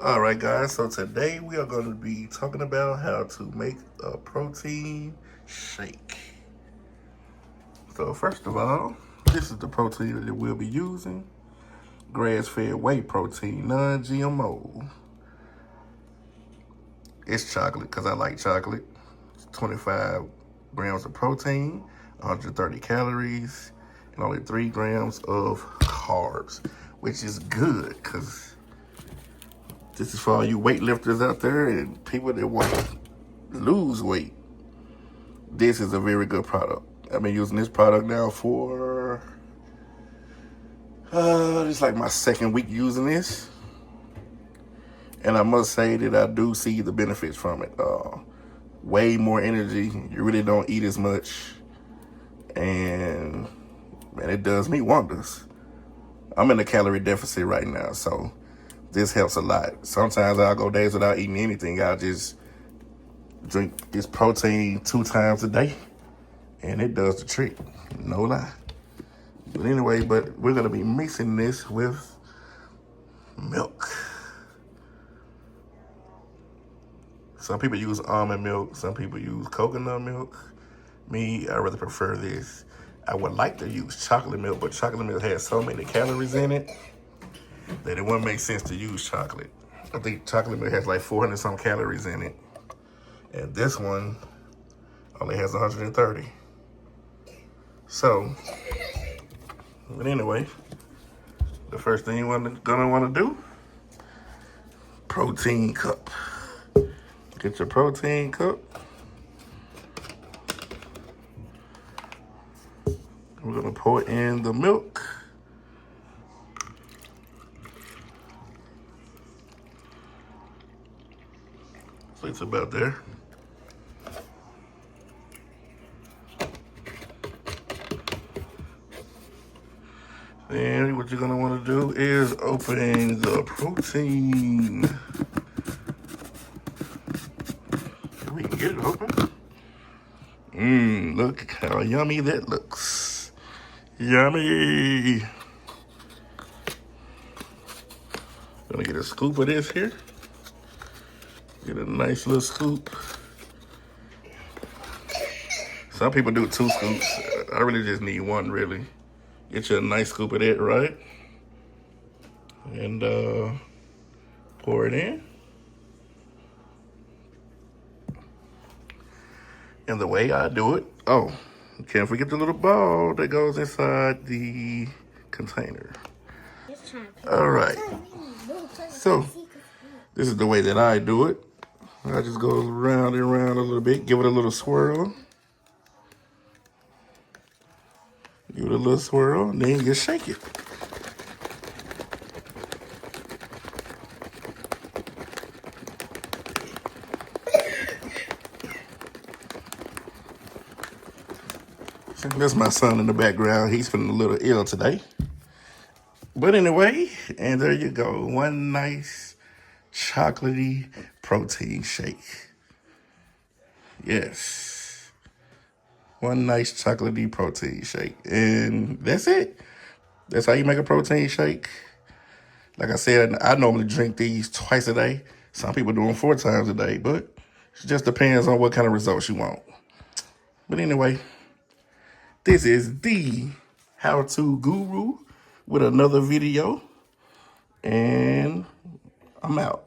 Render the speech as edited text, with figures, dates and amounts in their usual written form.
All right, guys, so today we are going to be talking about how to make a protein shake. So first of all, this is the protein that we'll be using. Grass-fed whey protein, non-GMO. It's chocolate because I like chocolate. It's 25 grams of protein, 130 calories, and only 3 grams of carbs, which is good because this is for all you weightlifters out there and people that want to lose weight. This is a very good product. I've been using this product now for, it's like my second week using this. And I must say that I do see the benefits from it. Way more energy. You really don't eat as much. And man, it does me wonders. I'm in a calorie deficit right now, so this helps a lot. Sometimes I'll go days without eating anything. I'll just drink this protein 2 times a day, and it does the trick, no lie. But anyway, we're gonna be mixing this with milk. Some people use almond milk, some people use coconut milk. Me, I rather prefer this. I would like to use chocolate milk, but chocolate milk has so many calories in it that it wouldn't make sense to use chocolate. I think chocolate milk has like 400 some calories in it. And this one only has 130. So, but anyway, the first thing you're gonna wanna do, protein cup. Get your protein cup. We're gonna pour in the milk. So it's about there. Then what you're gonna wanna do is open the protein. If we can get it open. Look how yummy that looks. Yummy. Gonna get a scoop of this here. Get a nice little scoop. Some people do 2 scoops. I really just need 1, really. Get you a nice scoop of that, right? And pour it in. And the way I do it, can't forget the little ball that goes inside the container. All right. So, this is the way that I do it. I just go around and around a little bit, give it a little swirl. Give it a little swirl, and then just shake it. That's my son in the background. He's feeling a little ill today. But anyway, and there you go. One nice chocolatey protein shake. Yes. One nice chocolatey protein shake. And that's it. That's how you make a protein shake. Like I said, I normally drink these twice a day. Some people do them 4 times a day, but it just depends on what kind of results you want. But anyway, this is the how-to guru with another video, and I'm out.